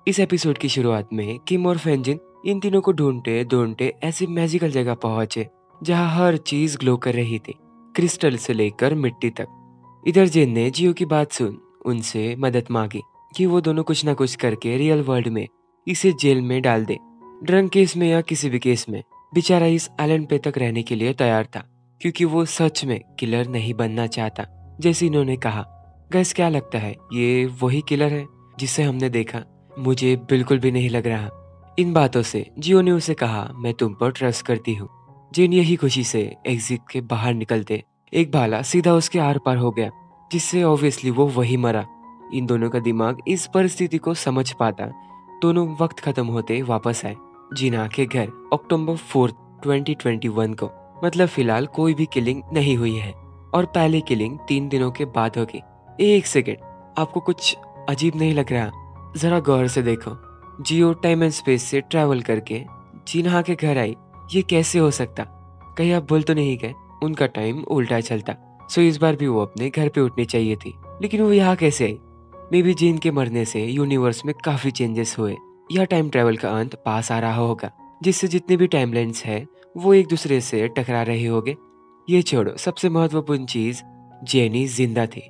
इस एपिसोड की शुरुआत में किम और फेंजिन इन तीनों को ढूंढते ढूंढते ऐसी मैजिकल जगह पहुंचे जहां हर चीज ग्लो कर रही थी, क्रिस्टल से लेकर मिट्टी तक। इधर जेन ने जियो की बात सुन उनसे मदद मांगी कि वो दोनों कुछ ना कुछ करके रियल वर्ल्ड में इसे जेल में डाल दे, ड्रंक केस में या किसी भी केस में। बेचारा इस आइलैंड पे तक रहने के लिए तैयार था क्योंकि वो सच में किलर नहीं बनना चाहता जैसे इन्होंने कहा। गैस क्या लगता है ये वही किलर है जिसे हमने देखा? मुझे बिल्कुल भी नहीं लग रहा। इन बातों से जियो ने उसे कहा, मैं तुम पर ट्रस्ट करती हूँ। जेन यही खुशी से एग्जिट के बाहर निकलते एक भाला सीधा उसके आर पार हो गया, जिससे ऑब्वियसली वो वही मरा। इन दोनों का दिमाग इस परिस्थिति को समझ पाता दोनों वक्त खत्म होते वापस आए जिना के घर अक्टूबर 4, 2021 को। मतलब फिलहाल कोई भी किलिंग नहीं हुई है और पहली किलिंग 3 दिनों के बाद होगी। एक सेकेंड, आपको कुछ अजीब नहीं लग रहा? जरा गौर से देखो, जियो टाइम एंड स्पेस से ट्रैवल करके जिन्हा के घर आई। ये कैसे हो सकता? कहीं आप भूल तो नहीं गए उनका टाइम उल्टा चलता, सो इस बार भी वो अपने घर पे उठनी चाहिए थी। लेकिन वो यहाँ कैसे आई? मे बी जिन के मरने से यूनिवर्स में काफी चेंजेस हुए या टाइम ट्रैवल का अंत पास आ रहा होगा, जिससे जितने भी टाइमलाइंस है वो एक दूसरे से टकरा रहे होंगे। ये छोड़ो, सबसे महत्वपूर्ण चीज, जेनी जिंदा थी।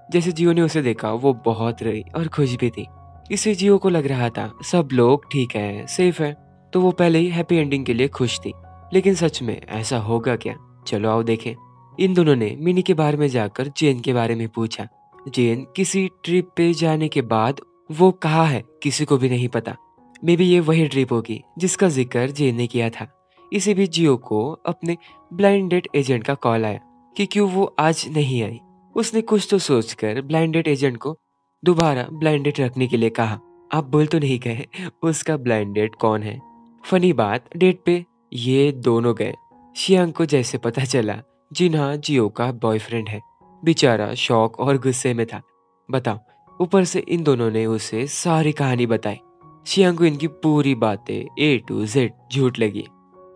जैसे जियो ने उसे देखा वो बहुत रही और खुश भी थी। इससे जियो को लग रहा था सब लोग ठीक है, सेफ है, तो वो पहले ही हैप्पी एंडिंग के लिए खुश थी। लेकिन सच में ऐसा होगा क्या? चलो आओ देखें। इन दोनों ने मिनी के बारे में जाकर जेन के बारे में पूछा। जेन किसी ट्रिप पे जाने के बाद वो कहाँ है किसी को भी नहीं पता। मे बी ये वही ट्रिप होगी जिसका जिक्र जेन ने किया था। इसी बीच जियो को अपने ब्लाइंड डेट एजेंट का कॉल आया कि क्यों वो आज नहीं आई। उसने कुछ तो सोचकर ब्लाइंड डेट एजेंट को दोबारा ब्लाइंड डेट रखने के लिए कहा। आप बोल तो नहीं गए उसका ब्लाइंड डेट कौन है? फनी बात, डेट पे ये दोनों गए। शियांग को जैसे पता चला जिन्हा जियो का बॉयफ्रेंड है, बेचारा शॉक और गुस्से में था। बताओ, ऊपर से इन दोनों ने उसे सारी कहानी बताई। शियांग को इनकी पूरी बातें A to Z झूठ लगी।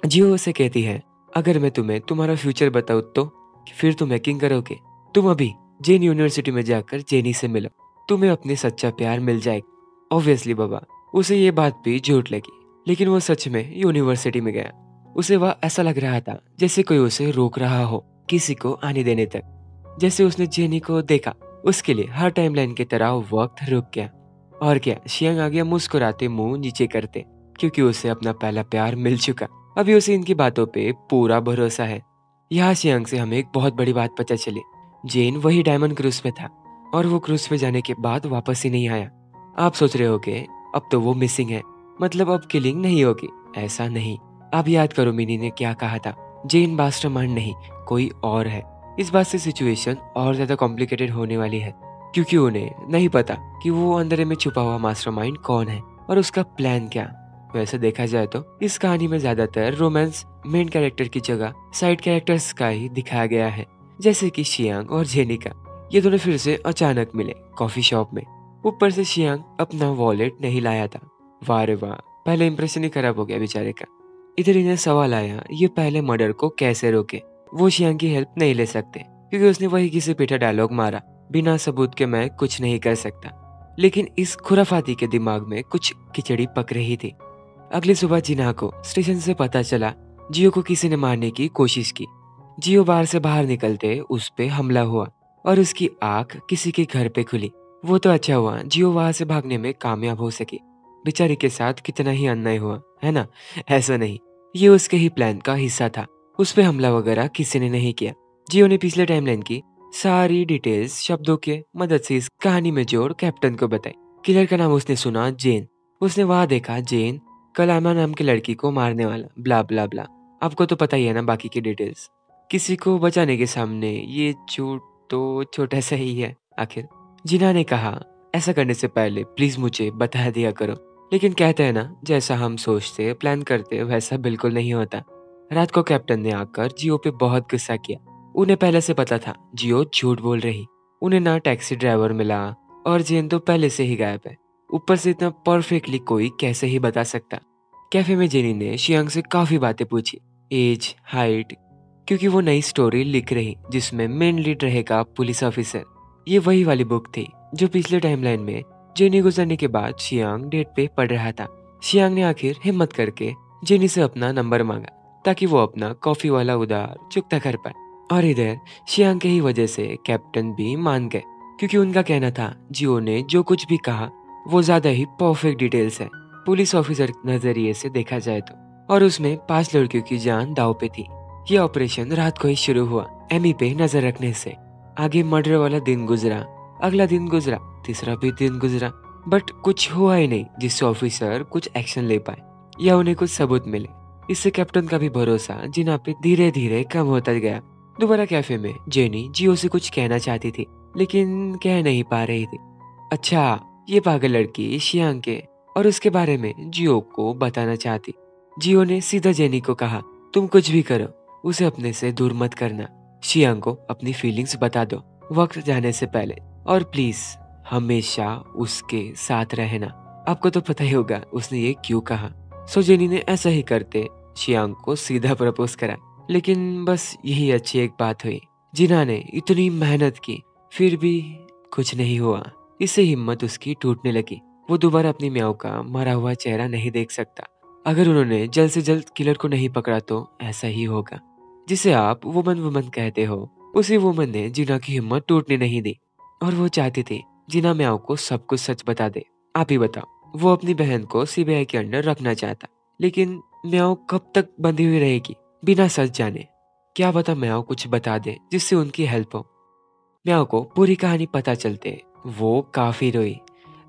जियो उसे कहती है, अगर मैं तुम्हें तुम्हारा फ्यूचर बताऊं तो फिर तुम हैकिंग करोगे? तुम अभी जेन यूनिवर्सिटी में जाकर जेनी से मिलो, तुम्हें अपने सच्चा प्यार मिल जाएगा। ऑब्वियसली बाबा उसे ये बात भी झूठ लगी, लेकिन वो सच में यूनिवर्सिटी में गया। उसे वह ऐसा लग रहा था जैसे कोई उसे रोक रहा हो किसी को आने देने तक। जैसे उसने जेनी को देखा उसके लिए हर टाइमलाइन की तरह वक्त रुक गया। और क्या, शियांग आ गया मुस्कुराते मुंह नीचे करते, क्योंकि उसे अपना पहला प्यार मिल चुका। अभी उसे इनकी बातों पे पूरा भरोसा है। यहाँ शियांग से हमें एक बहुत बड़ी बात पता चली। जेन वही डायमंड क्रूज पे था और वो क्रूज पे जाने के बाद वापस ही नहीं आया। आप सोच रहे होगे अब तो वो मिसिंग है, मतलब अब किलिंग नहीं होगी। ऐसा नहीं। आप याद करो मिनी ने क्या कहा था, जेन मास्टरमाइंड नहीं कोई और है। इस बात से सिचुएशन और ज्यादा कॉम्प्लिकेटेड होने वाली है, क्योंकि उन्हें नहीं पता कि वो अंदर में छुपा हुआ मास्टरमाइंड कौन है और उसका प्लान क्या। वैसे देखा जाए तो इस कहानी में ज्यादातर रोमांस मेन कैरेक्टर की जगह साइड कैरेक्टर्स का ही दिखाया गया है, जैसे कि शियांग और जेनी का। ये दोनों फिर से अचानक मिले कॉफी शॉप में। ऊपर से शियांग अपना वॉलेट नहीं लाया था। वाह रे वाह, पहले इंप्रेशन ही खराब हो गया बेचारे का। इधर इन्हें सवाल आया ये पहले मर्डर को कैसे रोके। वो शियांग की हेल्प नहीं ले सकते क्योंकि उसने वही किसी पीठा डायलॉग मारा, बिना सबूत के मैं कुछ नहीं कर सकता। लेकिन इस खुराफाती के दिमाग में कुछ खिचड़ी पक रही थी। अगली सुबह जिन्हा को स्टेशन से पता चला जियो को किसी ने मारने की कोशिश की। जियो बार से बाहर निकलते उस पे हमला हुआ और उसकी आंख किसी के घर पे खुली। वो तो अच्छा हुआ जियो वहां से भागने में कामयाब हो सकी। बेचारी के साथ कितना ही अन्याय हुआ है ना? ऐसा नहीं, ये उसके ही प्लान का हिस्सा था। उस पे हमला वगैरह किसी ने नहीं किया। जियो ने पिछले टाइमलाइन की सारी डिटेल्स शब्दों के मदद से इस कहानी में जोड़ कैप्टन को बताई। किलर का नाम उसने सुना जेन। उसने वहां देखा जेन कलामा नाम की लड़की को मारने वाला, ब्ला ब्ला ब्ला। आपको तो पता ही है ना बाकी की डिटेल्स। किसी को बचाने के सामने ये झूठ तो छोटा सा ही है आखिर। जिन्हा ने कहा ऐसा करने से पहले प्लीज मुझे बता दिया करो। लेकिन कहते हैं ना, जैसा हम सोचते प्लान करते वैसा बिल्कुल नहीं होता। रात को कैप्टन ने आकर जियो पे बहुत गुस्सा किया। उन्हें पहले से पता था जियो झूठ बोल रही। उन्हें ना टैक्सी ड्राइवर मिला और जेन तो पहले से ही गायब है। ऊपर से इतना परफेक्टली कोई कैसे ही बता सकता। कैफे में जेनी ने शियांग से काफी बातें पूछी, एज, हाइट, क्योंकि वो नई स्टोरी लिख रही जिसमें मेन लीड रहेगा पुलिस ऑफिसर। ये वही वाली बुक थी जो पिछले टाइमलाइन में जेनी गुजरने के बाद शियांग डेट पे पड़ रहा था। शियांग ने आखिर हिम्मत करके जेनी से अपना नंबर मांगा ताकि वो अपना कॉफी वाला उधार चुकता कर पाए। और इधर शियांग के ही वजह से कैप्टन भी मान गए, क्योंकि उनका कहना था जियो ने जो कुछ भी कहा वो ज्यादा ही परफेक्ट डिटेल्स है पुलिस ऑफिसर के नजरिए से देखा जाए तो। और उसमें 5 लड़कियों की जान दाव पे थी। ये ऑपरेशन रात को ही शुरू हुआ एमी पे नजर रखने से। आगे मर्डर वाला दिन गुजरा, अगला दिन गुजरा, तीसरा भी दिन गुजरा, बट कुछ हुआ ही नहीं जिससे ऑफिसर कुछ एक्शन ले पाए या उन्हें कुछ सबूत मिले। इससे कैप्टन का भी भरोसा जिना पे धीरे धीरे कम होता गया। दोबारा कैफे में जेनी जियो से कुछ कहना चाहती थी लेकिन कह नहीं पा रही थी। अच्छा, ये पागल लड़की शियांग के और उसके बारे में जियो को बताना चाहती। जियो ने सीधा जेनी को कहा, तुम कुछ भी करो, उसे अपने से दूर मत करना। शियांग को अपनी फीलिंग्स बता दो वक्त जाने से पहले, और प्लीज हमेशा उसके साथ रहना। आपको तो पता ही होगा उसने ये क्यों कहा। सो जेनी ने ऐसा ही करते शियांग को सीधा प्रपोज करा। लेकिन बस यही अच्छी एक बात हुई, जिन्हा ने इतनी मेहनत की फिर भी कुछ नहीं हुआ। इससे हिम्मत उसकी टूटने लगी। वो दोबारा अपनी म्याऊ का मरा हुआ चेहरा नहीं देख सकता। अगर उन्होंने जल्द से जल्द किलर को नहीं पकड़ा तो ऐसा ही होगा। जिसे आप वुमन वुमन कहते हो, उसी वुमन ने जिना की हिम्मत टूटने नहीं दी। और वो चाहती थी जिना म्याऊ को सब कुछ सच बता दे। आप ही बताओ, वो अपनी बहन को सीबीआई के अंडर रखना चाहता, लेकिन म्याऊ कब तक बंधी हुई रहेगी बिना सच जाने? क्या पता म्याऊ कुछ बता दे जिससे उनकी हेल्प हो। म्याऊ को पूरी कहानी पता चलते वो काफी रोई,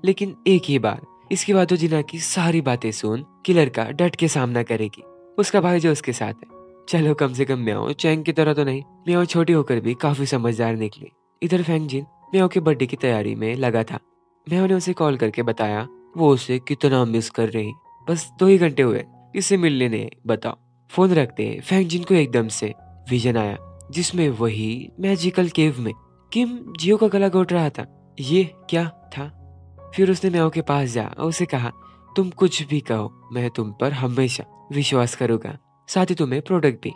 लेकिन एक ही बार। इसके बाद वो जिना की सारी बातें सुन किलर का डट के सामना करेगी। उसका भाई जो उसके साथ है। चलो, कम से कम म्याऊ चैंग की तरह तो नहीं। म्याऊ छोटी होकर भी काफी समझदार निकली। इधर फैंगजिन म्याऊ के बर्थडे की तैयारी में लगा था। म्याऊ ने उसे कॉल करके बताया वो उसे कितना मिस कर रही। बस 2 ही घंटे हुए इससे मिलने ने, बताओ। फोन रखते फैंगजिन को एकदम से विजन आया, जिसमें वही मैजिकल केव में किम जियो का गला घोट रहा था। ये क्या था? फिर उसने म्याऊ के पास जा उसे कहा, तुम कुछ भी कहो, मैं तुम पर हमेशा विश्वास करूंगा, साथ ही तुम्हें प्रोडक्ट भी।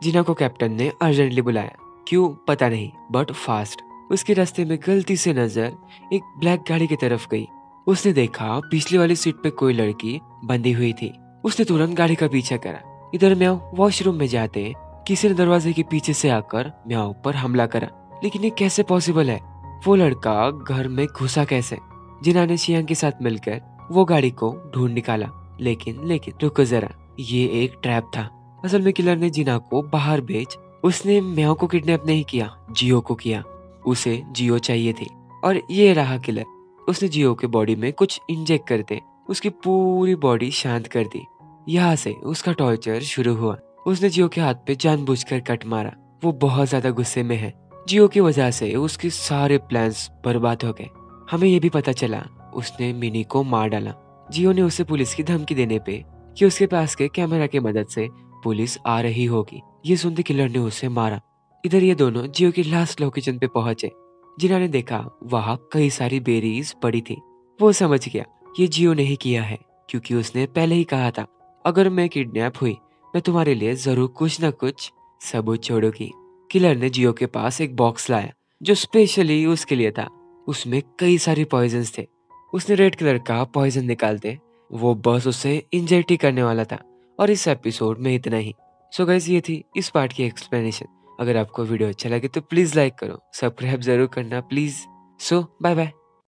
जिना को कैप्टन ने अर्जेंटली बुलाया। क्यों पता नहीं, बट फास्ट। उसके रास्ते में गलती से नजर एक ब्लैक गाड़ी की तरफ गई। उसने देखा पिछली वाली सीट पे कोई लड़की बंधी हुई थी। उसने तुरंत गाड़ी का पीछा करा। इधर म्याऊ वॉशरूम में जाते किसी ने दरवाजे के पीछे से आकर म्याऊ पर हमला करा। लेकिन ये कैसे पॉसिबल है? वो लड़का घर में घुसा कैसे? जिना ने शियांग के साथ मिलकर वो गाड़ी को ढूंढ निकाला। लेकिन रुको जरा, ये एक ट्रैप था। असल में किलर ने जिना को बाहर भेज, उसने म्याऊ को किडनैप नहीं किया, जियो को किया। उसे जियो चाहिए थी और ये रहा किलर। उसने जियो के बॉडी में कुछ इंजेक्ट करते उसकी पूरी बॉडी शांत कर दी। यहाँ से उसका टॉर्चर शुरू हुआ। उसने जियो के हाथ पे जानबूझकर कट मारा। वो बहुत ज्यादा गुस्से में है। जियो की वजह से उसके सारे प्लान्स बर्बाद हो गए। हमें ये भी पता चला उसने मिनी को मार डाला। जियो ने उसे पुलिस की धमकी देने पे कि उसके पास के कैमरा की मदद से पुलिस आ रही होगी। ये सुनते किलर ने उसे मारा। इधर ये दोनों जियो की लास्ट लोकेशन पे पहुंचे। जिन्होंने ने देखा वहां कई सारी बेरीज पड़ी थी। वो समझ गया ये जियो ने ही किया है, क्योंकि उसने पहले ही कहा था, अगर मैं किडनैप हुई मैं तुम्हारे लिए जरूर कुछ न कुछ सबूत छोड़ूंगी। किलर ने जियो के पास एक बॉक्स लाया जो स्पेशली उसके लिए था। उसमें कई सारे पॉइजन्स थे। उसने रेड कलर का पॉइजन निकालते वो बस उसे इंजेक्ट ही करने वाला था। और इस एपिसोड में इतना ही। सो गाइस, ये थी इस पार्ट की एक्सप्लेनेशन। अगर आपको वीडियो अच्छा लगे तो प्लीज लाइक करो, सब्सक्राइब जरूर करना प्लीज। So bye bye.